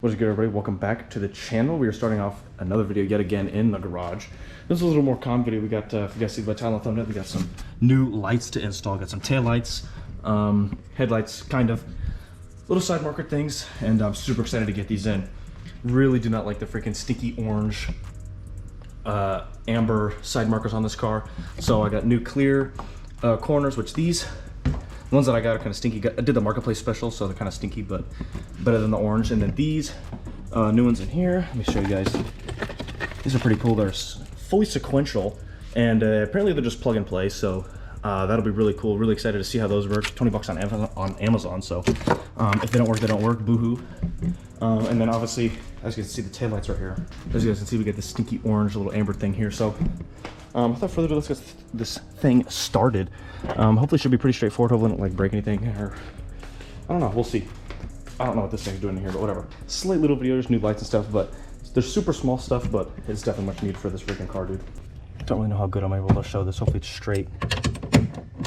What's good, everybody? Welcome back to the channel. We are starting off another video yet again in the garage. This is a little more calm video. We got, if you guys see the title and thumbnail, we got some new lights to install. Got some tail lights, headlights, kind of little side marker things, and I'm super excited to get these in. Really do not like the freaking stinky orange, amber side markers on this car. So I got new clear corners, which these ones that I got are kind of stinky. I did the marketplace special, so they're kind of stinky, but better than the orange. And then these new ones in here, let me show you guys. These are pretty cool. They're fully sequential, and apparently they're just plug and play, so that'll be really cool. Really excited to see how those work. 20 bucks on Amazon, so if they don't work, they don't work. Boohoo. And then obviously, as you can see, the taillights right here. As you guys can see, we get this stinky orange little amber thing here. So without further ado, let's get this thing started. Hopefully it should be pretty straightforward. Hopefully it won't like break anything, or I don't know, we'll see. I don't know what this thing's doing in here, but whatever. Slight little video, just new lights and stuff, but there's super small stuff, but it's definitely much needed for this freaking car, dude. Don't really know how good I'm able to show this. Hopefully it's straight.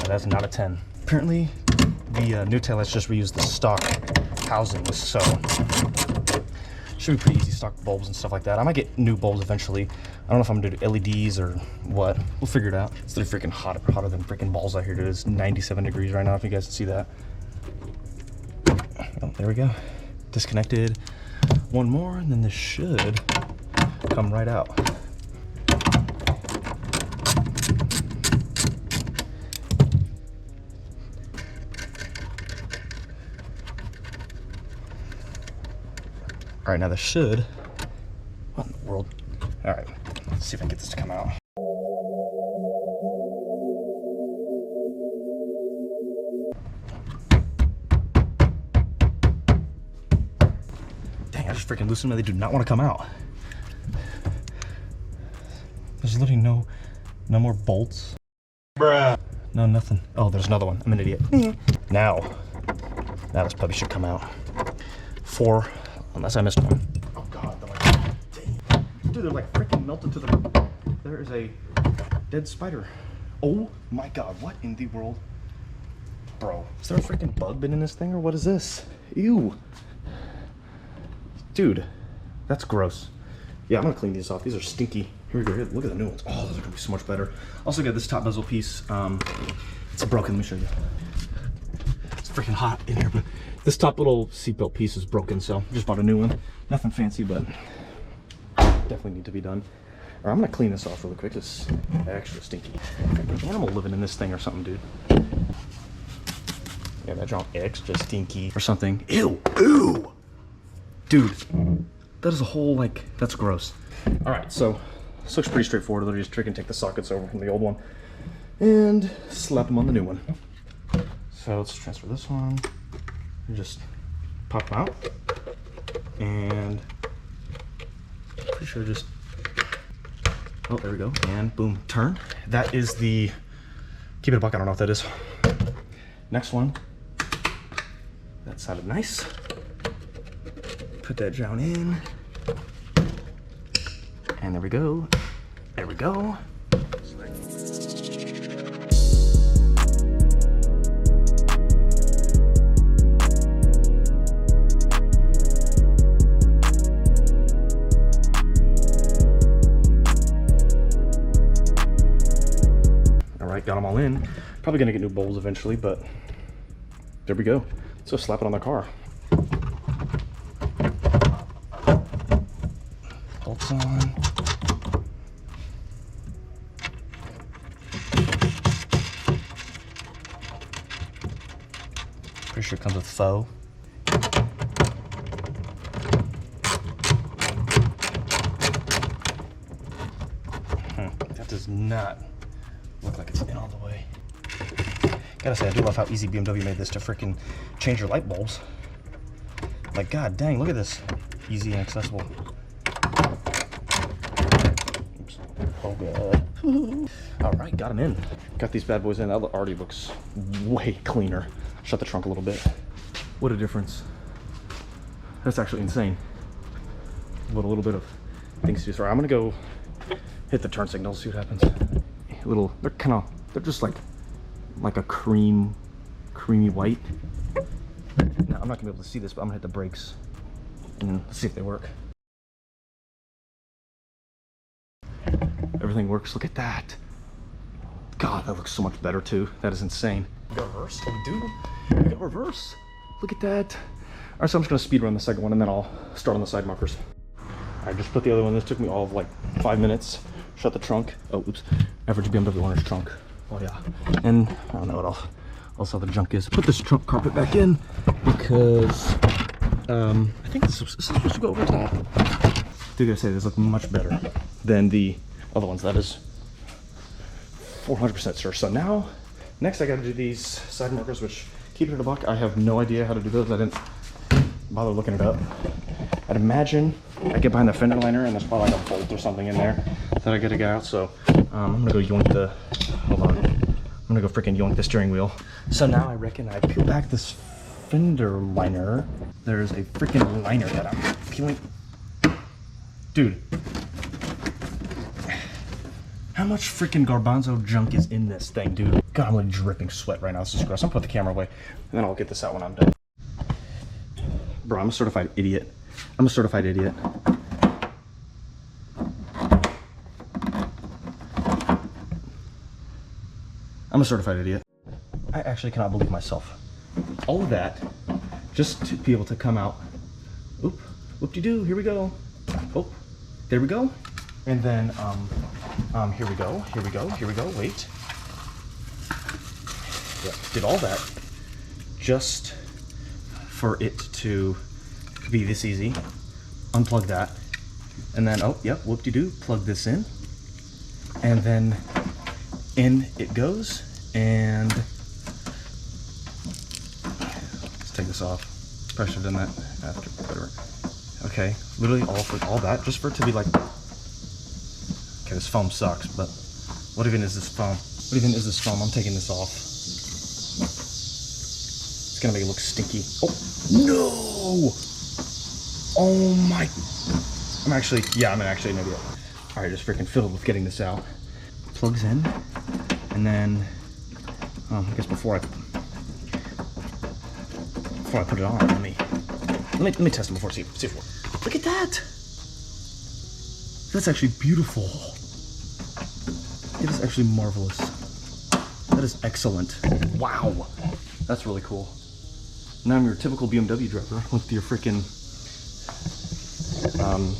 That's not a 10. Apparently the new taillights just reused the stock housings, so should be pretty easy. Stock bulbs and stuff like that. I might get new bulbs eventually. I don't know if I'm gonna do LEDs or what. We'll figure it out. It's literally freaking hotter than freaking balls out here, dude. It's 97 degrees right now, if you guys can see that. Oh, there we go. Disconnected. One more, and then this should come right out. All right, now this should, what in the world? All right, let's see if I can get this to come out. Dang, I just freaking loosened them. They do not want to come out. There's literally no more bolts. Bruh. No, nothing. Oh, there's another one. I'm an idiot. Now this puppy should come out. 4. Unless I missed one. Oh god, they're like, dang. Dude, they're like freaking melted to the... There is a dead spider. Oh my god, what in the world? Bro, is there a freaking bug been in this thing, or what is this? Ew. Dude, that's gross. Yeah, I'm gonna clean these off. These are stinky. Here we go. Here, look at the new ones. Oh, those are gonna be so much better. Also got this top bezel piece. It's broken. Let me show you. It's freaking hot in here, but this top little seatbelt piece is broken, so just bought a new one. Nothing fancy, but definitely need to be done. Or I'm gonna clean this off really quick. It's extra stinky. An animal living in this thing or something, dude. Yeah, that drawn extra stinky or something. Ew, ew, dude. That is a whole like. That's gross. All right, so this looks pretty straightforward. Literally just take the sockets over from the old one and slap them on the new one. So let's transfer this one. You just pop them out, and pretty sure just, oh, there we go, and boom, turn. That is the, keep it a buck, I don't know what that is. Next one, that sounded nice. Put that down in, and there we go, there we go. Got them all in. Probably gonna get new bowls eventually, but there we go. Let's go slap it on the car. Bolts on. Pretty sure it comes with faux. That does not look like it's in all the way. Gotta say, I do love how easy BMW made this to freaking change your light bulbs. Like, god dang, look at this. Easy and accessible. Oops. Oh god. Alright, got them in. Got these bad boys in. That already looks way cleaner. Shut the trunk a little bit. What a difference. That's actually insane. But a little bit of things to do. Alright, I'm gonna go hit the turn signal, see what happens. They're just like a creamy white. Now I'm not gonna be able to see this, but I'm gonna hit the brakes. and let's see if they work. Everything works. Look at that. God, that looks so much better too. That is insane. We got reverse. Oh, we do. We got reverse. Look at that. All right, so I'm just gonna speed run the second one and then I'll start on the side markers. I just put the other one. This took me all of like 5 minutes. Shut the trunk. Oh, oops. Average BMW owner's trunk. Oh yeah. And I don't know what else the junk is. Put this trunk carpet back in because I think this is supposed to go over top. I do gotta say this looks much better than the other ones. That is 400% sure. So now, next I gotta do these side markers, which, keep it in a buck, I have no idea how to do those. I didn't bother looking it up. I'd imagine I get behind the fender liner and there's probably like a bolt or something in there that I gotta get out. So I'm gonna go yoink the, hold on. I'm gonna go freaking yoink the steering wheel. So now I reckon I peel back this fender liner. There's a freaking liner that I'm peeling. Dude. How much freaking garbanzo junk is in this thing, dude? God, I'm like dripping sweat right now. This is gross. I'm gonna put the camera away and then I'll get this out when I'm done. Bro, I'm a certified idiot. I'm a certified idiot. I'm a certified idiot. I actually cannot believe myself. All of that just to be able to come out. Oop, whoop-de-doo, here we go. Oh, there we go. And then, here we go, here we go, here we go, wait. Yeah, did all that just for it to be this easy. Unplug that. And then, oh, yep, whoop-de-doo, plug this in. And then in it goes, and let's take this off. Probably should have done that after, whatever. Okay, literally all that, just for it to be like, okay, this foam sucks, but what even is this foam? What even is this foam? I'm taking this off. It's gonna make it look stinky. Oh, no! Oh my, I'm actually an idiot. All right, just freaking fiddled with getting this out. Plugs in, and then, I guess before I put it on, let me test it before, see if it works. Look at that! That's actually beautiful. It is actually marvelous. That is excellent. Wow. That's really cool. Now I'm your typical BMW driver with your freaking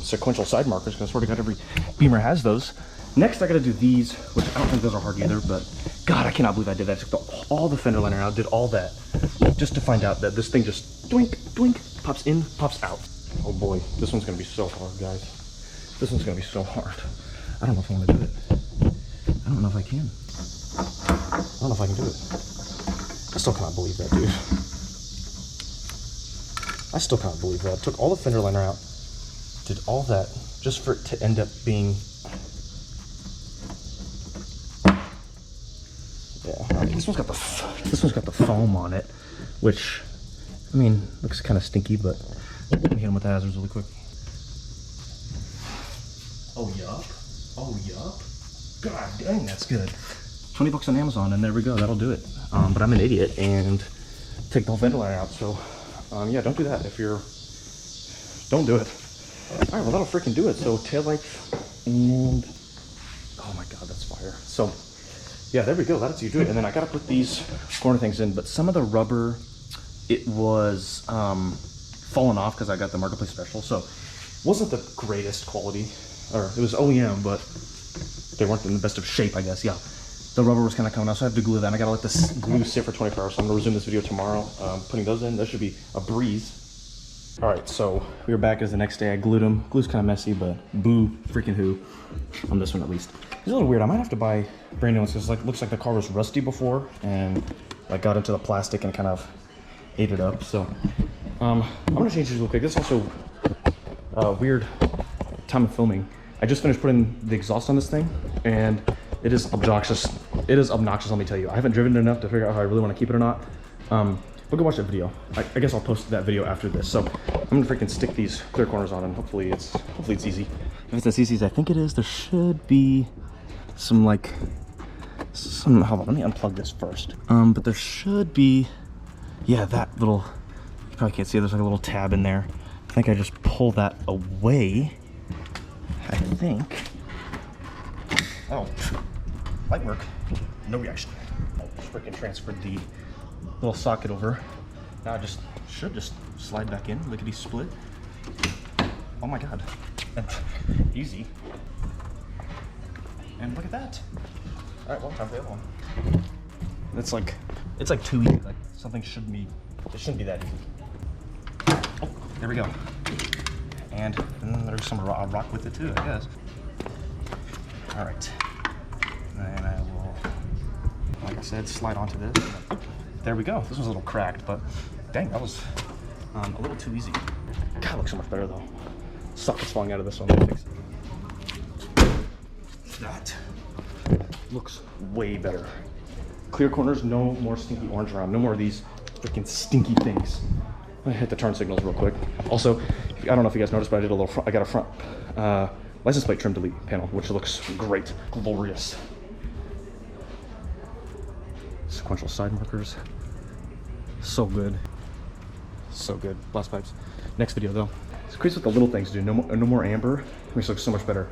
sequential side markers, because I swear to God, every Beamer has those. Next, I gotta do these, which I don't think those are hard either, but God, I cannot believe I did that. I took all the fender liner out, did all that, just to find out that this thing just doink, doink, pops in, pops out. Oh boy, this one's gonna be so hard, guys. This one's gonna be so hard. I don't know if I wanna do it. I don't know if I can. I don't know if I can do it. I still cannot believe that, dude. I still cannot believe that. Took all the fender liner out, did all that, just for it to end up being, yeah. Okay, this one's got the foam on it, which, I mean, looks kind of stinky, but let me hit them with the hazards really quick. Oh yup. Oh yup. God dang, that's good. 20 bucks on Amazon, and there we go. That'll do it. But I'm an idiot and take the whole fender liner out. So, yeah, don't do that. Don't do it. All right, well, that'll freaking do it. So taillights and, oh my God, that's fire. So, yeah, there we go. That's how you do it. And then I gotta put these corner things in, but some of the rubber, it was falling off because I got the Marketplace special. So, wasn't the greatest quality, or it was OEM, but they weren't in the best of shape, I guess. Yeah, the rubber was kind of coming out, so I have to glue that. And I gotta let this glue sit for 24 hours. So I'm gonna resume this video tomorrow, putting those in. That should be a breeze. All right, so we were back as the next day. I glued them. Glue's kind of messy, but boo freaking who on this one at least. It's a little weird. I might have to buy brand new ones because like looks like the car was rusty before and like got into the plastic and kind of ate it up. So I'm gonna change these real quick. This is also a weird time of filming. I just finished putting the exhaust on this thing, and it is obnoxious. It is obnoxious, let me tell you. I haven't driven it enough to figure out how I really want to keep it or not. But go watch that video. I guess I'll post that video after this. So I'm gonna freaking stick these clear corners on, and hopefully it's easy. If it's as easy as I think it is, there should be some hold on, let me unplug this first. But there should be, yeah, that little, you probably can't see it, there's like a little tab in there think I just pull that away. I think. Oh, light work. No reaction. I freaking transferred the little socket over. Now I should just slide back in. Lickety split. Oh my god. Easy. And look at that. Alright, well, time for the other one. It's like too easy. Like something shouldn't be that easy. Oh, there we go. And there's some rock with it too, I guess. Alright. And I will, like I said, slide onto this. There we go. This was a little cracked, but dang, that was a little too easy. God, it looks so much better though. Socket's falling out of this one. Let me fix it. That looks way better. Clear corners, no more stinky orange around. No more of these freaking stinky things. I'm gonna hit the turn signals real quick. Also, I don't know if you guys noticed, but I got a front license plate trim delete panel, which looks great, glorious. Sequential side markers, so good, so good. Blast pipes. Next video though. It's crazy what the little things do. No more amber. Makes it look so much better.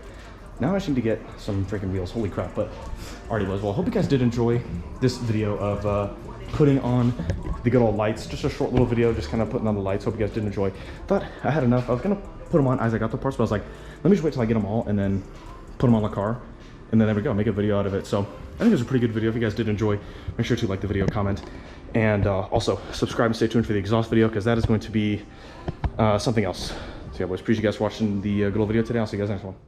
Now I just need to get some freaking wheels. Holy crap! But already was. Well, I hope you guys did enjoy this video of putting on the good old lights. Just a short little video, just kind of putting on the lights. Hope you guys did enjoy. Thought I had enough. I was gonna put them on as I got the parts, but I was like, let me just wait till I get them all and then put them on the car. And then there we go, make a video out of it. So I think it was a pretty good video. If you guys did enjoy, make sure to like the video, comment, and also subscribe and stay tuned for the exhaust video, because that is going to be something else. So yeah, boys, appreciate you guys watching the good old video today. I'll see you guys next one.